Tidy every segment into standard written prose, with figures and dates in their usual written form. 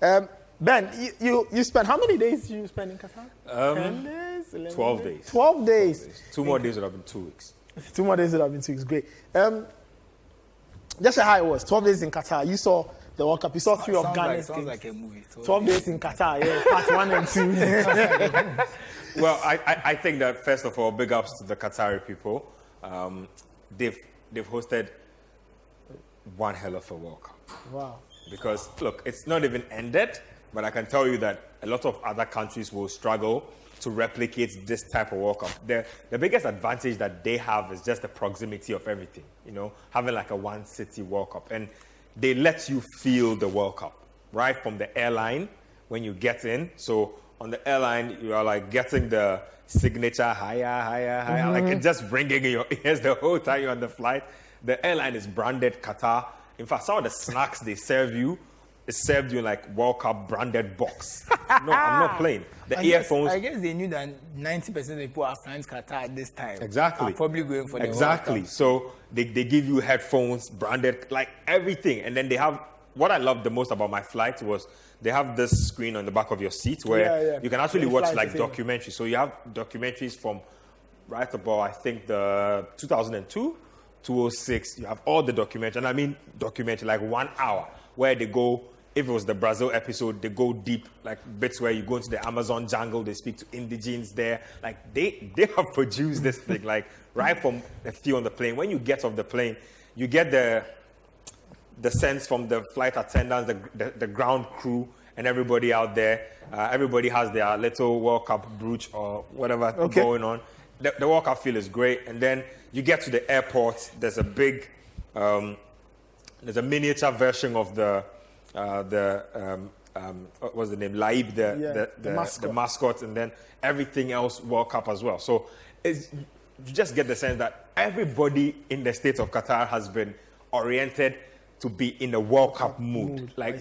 Ben, you spent how many days did you spend in Qatar? 10 days? 12 days. 12 days. 2 more days would have been 2 weeks. 2 more days would have been 2 weeks. Great. Just how it was. 12 days in Qatar. You saw the World Cup. You saw 3 of Ghana's sounds like a movie. 12 days in Qatar. Yeah, part 1 and 2. Well, I think that first of all, big ups to the Qatari people. They've hosted one hell of a World Cup. Wow. Because look, it's not even ended, but I can tell you that a lot of other countries will struggle to replicate this type of World Cup. The biggest advantage that they have is just the proximity of everything, you know, having like a one city World Cup. And they let you feel the World Cup, right from the airline when you get in. So on the airline, you are like getting the signature higher, like it's just ringing in your ears the whole time you're on the flight. The airline is branded Qatar. In fact, some of the snacks they serve you, it's served you in like World Cup branded box. No, I'm not playing. The earphones. I guess they knew that 90% of the people are flying to Qatar at this time. Exactly. Are probably going for the exactly. World Cup. So they give you headphones, branded, like everything. And then they have, what I loved the most about my flight was they have this screen on the back of your seat where you can actually watch like documentaries. So you have documentaries from right about, I think, the 2002, 2006. You have all the documentaries. And I mean documentary, like 1 hour, where they go, if it was the Brazil episode, they go deep, like bits where you go into the Amazon jungle, they speak to indigenes there. Like they have produced this thing, like right from the feel on the plane. When you get off the plane, you get the sense from the flight attendants, the ground crew, and everybody out there. Everybody has their little World Cup brooch or whatever going on. The World Cup feel is great. And then you get to the airport, there's a big, there's a miniature version of what's the name? Laib, the mascot, and then everything else World Cup as well. So you just get the sense that everybody in the state of Qatar has been oriented to be in a World Cup mood. Like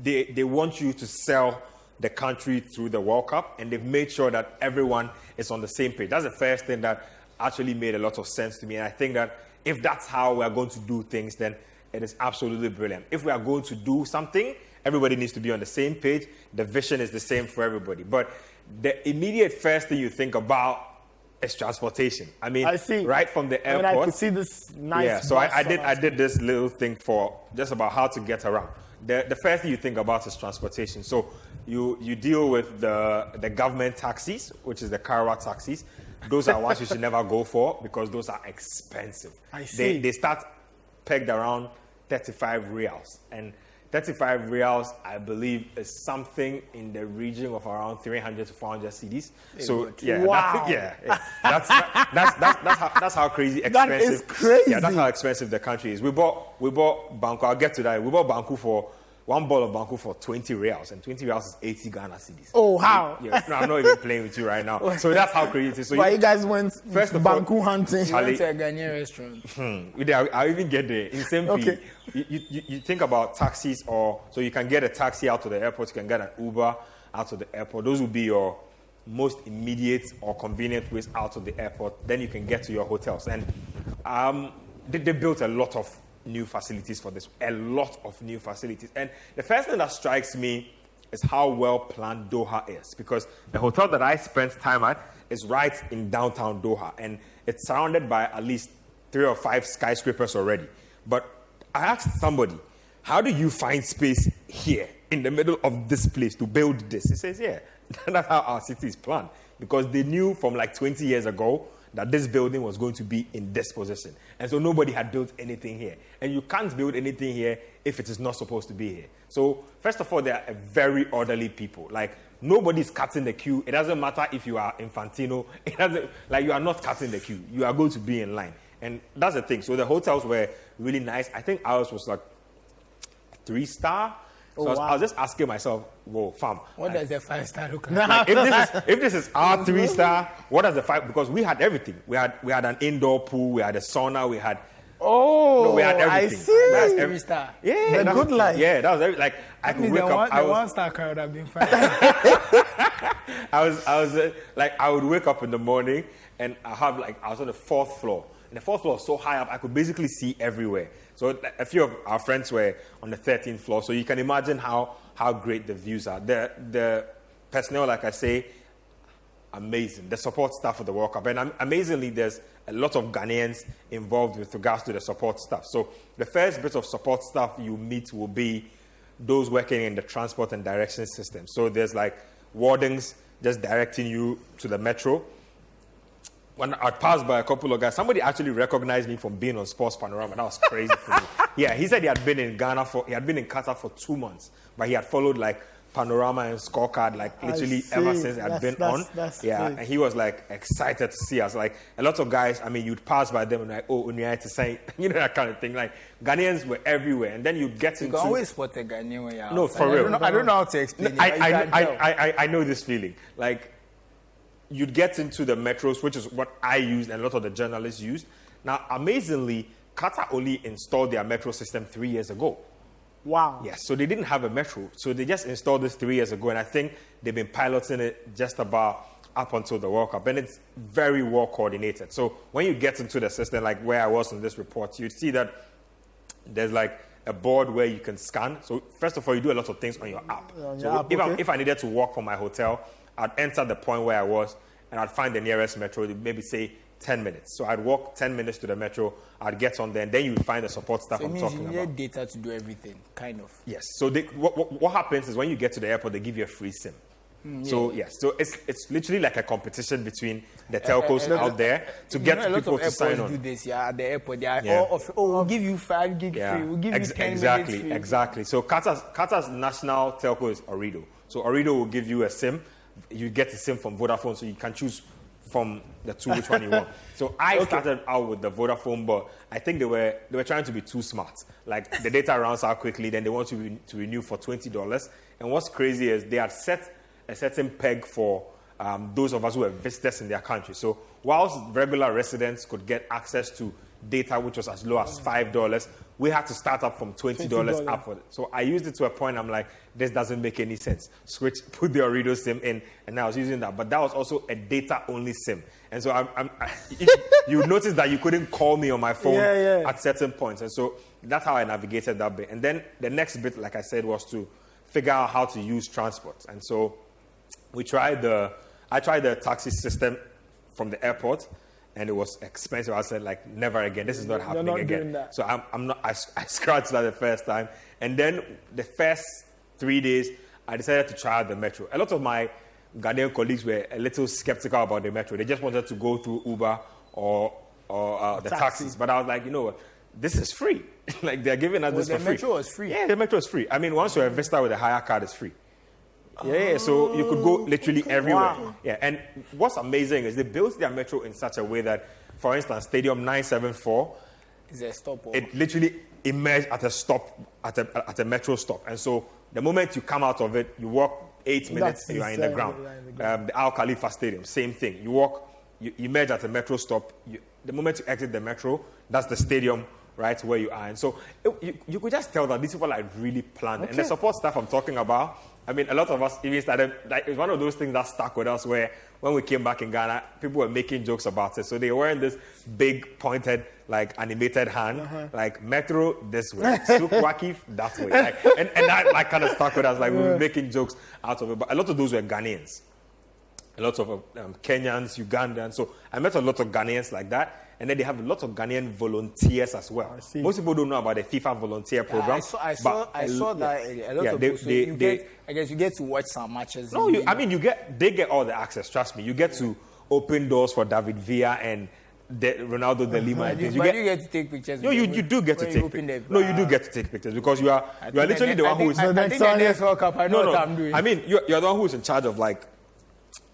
they want you to sell the country through the World Cup, and they've made sure that everyone is on the same page. That's the first thing that actually made a lot of sense to me. And I think that if that's how we're going to do things, then it is absolutely brilliant. If we are going to do something, everybody needs to be on the same page. The vision is the same for everybody. But the immediate first thing you think about is transportation. I mean, right from the airport. I could see this nice. Yeah, so I did this little thing for just about how to get around. The first thing you think about is transportation. So you deal with the government taxis, which is the Karawa taxis. Those are ones you should never go for because those are expensive. I see. They start pegged around 35 reals. And 35 reals, I believe, is something in the region of around 300 to 400 cedis. So yeah, wow. That's how crazy expensive. That is crazy. Yeah, that's how expensive the country is. We bought Banku. I'll get to that. We bought Banku for one ball of Banku for 20 reals, and 20 reals is 80 Ghana cedis. Oh, how? Yeah, no, I'm not even playing with you right now. So that's how crazy it is. So you guys went first Banku hunting. You went to a Ghanaian restaurant. I'll even get there. In same you think about taxis, or so you can get a taxi out to the airport, you can get an Uber out to the airport. Those will be your most immediate or convenient ways out to the airport. Then you can get to your hotels. And they built a lot of new facilities for this, a lot of new facilities. And the first thing that strikes me is how well planned Doha is, because the hotel that I spent time at is right in downtown Doha, and it's surrounded by at least 3 or 5 skyscrapers already. But I asked somebody, how do you find space here in the middle of this place to build this? He says, yeah, that's how our city is planned, because they knew from like 20 years ago that this building was going to be in this position. And so nobody had built anything here. And you can't build anything here if it is not supposed to be here. So first of all, they are a very orderly people. Like, nobody's cutting the queue. It doesn't matter if you are Infantino. It doesn't, like, you are not cutting the queue. You are going to be in line. And that's the thing. So the hotels were really nice. I think ours was like 3-star. So I was just asking myself, whoa, fam. What does the 5-star look like? If this is our 3-star, what does the 5? Because we had everything. We had an indoor pool. We had a sauna. We had we had everything. I see. That's 3-star. Yeah, the good life. Yeah, that was everything. Like I could wake up. The 1-star crowd have been fine. I was like, I would wake up in the morning and I was on the 4th floor. And the fourth floor was so high up, I could basically see everywhere. So a few of our friends were on the 13th floor. So you can imagine how great the views are. The personnel, like I say, amazing. The support staff of the World Cup. And amazingly, there's a lot of Ghanaians involved with regards to the support staff. So the first bit of support staff you meet will be those working in the transport and direction system. So there's like wardens just directing you to the metro. When I passed by a couple of guys, somebody actually recognized me from being on Sports Panorama. That was crazy for me. Yeah, he said he had been in Qatar for 2 months, but he had followed like Panorama and Scorecard like literally ever since I had been on. Yeah, and he was like excited to see us. Like a lot of guys, I mean, you'd pass by them and like, oh, Unia to say, that kind of thing. Like Ghanaians were everywhere, and then you'd get into. You can always spot a Ghanaian when you're outside. No, for real. I don't know how to explain it. I know this feeling. Like you'd get into the metros, which is what I used and a lot of the journalists used. Now, amazingly, Qatar only installed their metro system 3 years ago. Wow. Yes, so they didn't have a metro. So they just installed this 3 years ago, and I think they've been piloting it just about up until the World Cup, and it's very well coordinated. So when you get into the system, like where I was in this report, you'd see that there's like a board where you can scan. So first of all, you do a lot of things on your app. If I needed to walk from my hotel, I'd enter the point where I was, and I'd find the nearest metro, maybe say 10 minutes. So I'd walk 10 minutes to the metro, I'd get on there, and then you'd find the support staff I'm talking about. You need data to do everything, kind of. Yes. So what happens is when you get to the airport, they give you a free SIM. So it's literally like a competition between the telcos out there to get people to sign on. A lot of airports do this, at the airport. They are we'll give you 5 gig free, we'll give you 10 minutes free. Exactly. So Qatar's national telco is Ooredoo. So Ooredoo will give you a SIM. You get a SIM from Vodafone, so you can choose from the two which one you want. So I started out with the Vodafone, but I think they were trying to be too smart. Like the data runs out quickly, then they want you to renew for $20. And what's crazy is they had set a certain peg for those of us who were visitors in their country. So whilst regular residents could get access to data which was as low as $5, we had to start up from $20 upward. So I used it to a point, I'm like, this doesn't make any sense. Put the Ooredoo SIM in, and I was using that. But that was also a data-only SIM. And so you notice that you couldn't call me on my phone at certain points. And so that's how I navigated that bit. And then the next bit, like I said, was to figure out how to use transport. And so I tried the taxi system from the airport, and it was expensive. I said, like, never again. This is not happening again. So I scratched that the first time. And then the first 3 days, I decided to try out the metro. A lot of my Ghanaian colleagues were a little skeptical about the metro. They just wanted to go through Uber or the taxis. But I was like, you know what? This is free. Like, they're giving us this for free. The metro was free? Yeah, the metro is free. I mean, once you're a visitor with a hire card, it's free. Yeah, so you could go literally everywhere. Wow. Yeah, and what's amazing is they built their metro in such a way that, for instance, Stadium 974 is a stop. It literally emerged at a stop, at a metro stop. And so the moment you come out of it, you walk 8 minutes, you are in the ground. The Al Khalifa Stadium, same thing. You walk, you emerge at a metro stop. The moment you exit the metro, that's the stadium right where you are. And so you could just tell that these people are really planned. Okay. And the support staff I'm talking about, I mean, a lot of us even started, like, it's one of those things that stuck with us where when we came back in Ghana, people were making jokes about it. So they were wearing this big pointed, like, animated hand, like, Metro this way, Sukwaki that way. Like, and that, like, kind of stuck with us. Like, we were making jokes out of it. But a lot of those were Ghanaians. A lot of Kenyans, Ugandans. So I met a lot of Ghanaians like that. And then they have a lot of Ghanaian volunteers as well. Most people don't know about the FIFA volunteer program. I saw that a lot of people. I guess you get to watch some matches. No, they get all the access. Trust me, you get to open doors for David Villa and Ronaldo de Lima. But you get to take pictures. No, you do get to take pictures. No, you do get to take pictures because you are literally the one who is. I think the next World Cup, I know what I'm doing. I mean, you're the one who is in charge of, like,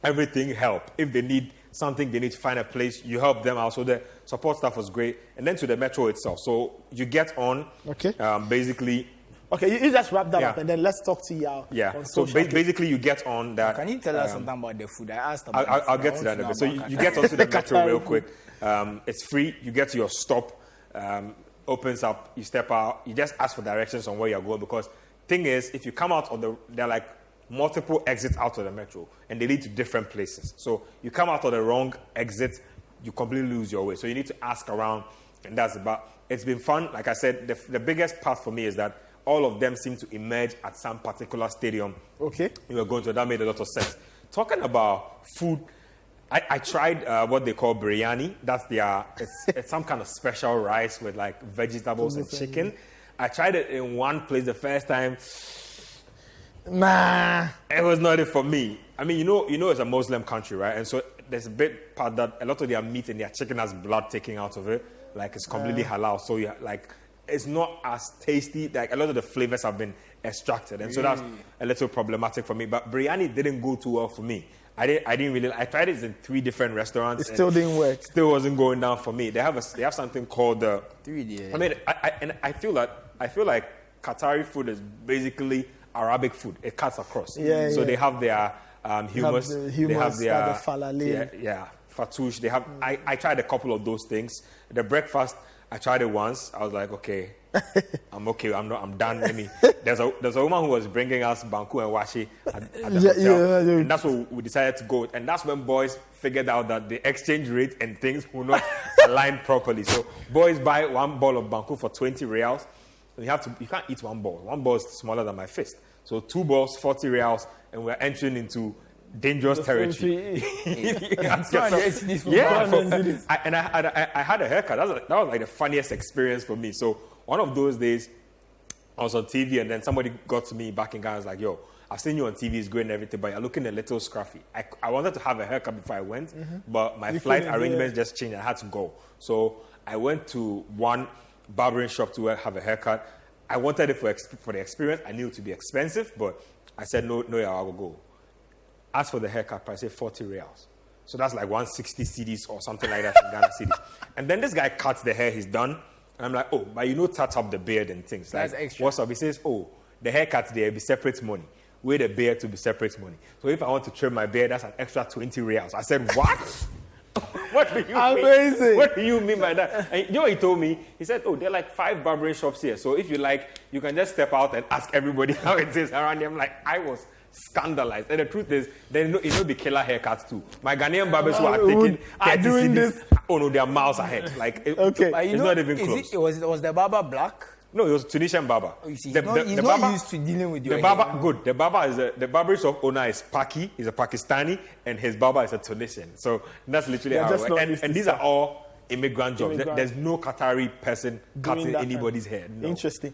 everything help. If they need something, they need to find a place, you help them out. So the support staff was great. And then to the metro itself. So you get on, basically. Okay, you just wrap that up, and then let's talk to you. Yeah, so basically you get on that. Can you tell us something about the food? I asked about I'll get to that in a bit. So you get onto the metro real quick. It's free. You get to your stop, opens up, you step out. You just ask for directions on where you're going, because thing is, if you come out of they're like multiple exits out of the metro, and they lead to different places. So you come out of the wrong exit, you completely lose your way. So you need to ask around, and that's about. It's been fun. Like I said, the biggest part for me is that all of them seem to emerge at some particular stadium. Okay. You were going to. That made a lot of sense. Talking about food, I tried what they call biryani. That's it's some kind of special rice with like vegetables and chicken. I tried it in one place the first time. Nah. It was not it for me. I mean, you know, it's a Muslim country, right? And so there's a bit part that a lot of their meat and their chicken has blood taken out of it. Like, it's completely halal. So, it's not as tasty. Like, a lot of the flavors have been extracted. And so that's a little problematic for me. But biryani didn't go too well for me. I tried it in 3 different restaurants. It still didn't work. Still wasn't going down for me. They have something called the 3D. I mean, I feel like Qatari food is basically Arabic food. It cuts across. So they have their hummus. They have their falaleh. Fatouche. They have. I tried a couple of those things. The breakfast, I tried it once. I was like, okay, I'm okay. I'm done. There's a woman who was bringing us banku and washi at the hotel, and that's what we decided to go. And that's when boys figured out that the exchange rate and things were not aligned properly. So boys buy 1 ball of banku for 20 reals. You can't eat 1 ball. 1 ball is smaller than my fist. So 2 balls, 40 reals, and we're entering into dangerous territory. I had a haircut. That was like the funniest experience for me. So one of those days, I was on TV, and then somebody got to me back in Ghana and was like, yo, I've seen you on TV, it's great and everything, but you're looking a little scruffy. I wanted to have a haircut before I went, but my flight arrangements just changed. I had to go. So I went to one barbering shop to have a haircut. I wanted it for the experience. I knew it to be expensive, but I said, no, yeah, I will go. As for the haircut price, I said 40 reals. So that's like 160 cedis or something like that in Ghana City. And then this guy cuts the hair, he's done. And I'm like, oh, but touch up the beard and things. That's like, extra. What's up? He says, oh, the haircut there be separate money. With the beard to be separate money. So if I want to trim my beard, that's an extra 20 reals. I said, what? What do you mean? What do you mean by that? And you know what he told me? He said, oh, there are like 5 barbering shops here. So if you like, you can just step out and ask everybody how it is around here. I'm like, I was scandalized. And the truth is, they know the killer haircuts too. My Ghanaian barbers who are doing this. Oh no, they are miles ahead. Like, it's not even close. Was the barber black? No, it was Tunisian barber. Oh, you see, he's not used to dealing with your barber. Good. The barber shop owner is Paki. He's a Pakistani, and his barber is a Tunisian. So that's literally how it works. And these are all immigrant jobs. There's no Qatari person cutting anybody's hair. No. Interesting.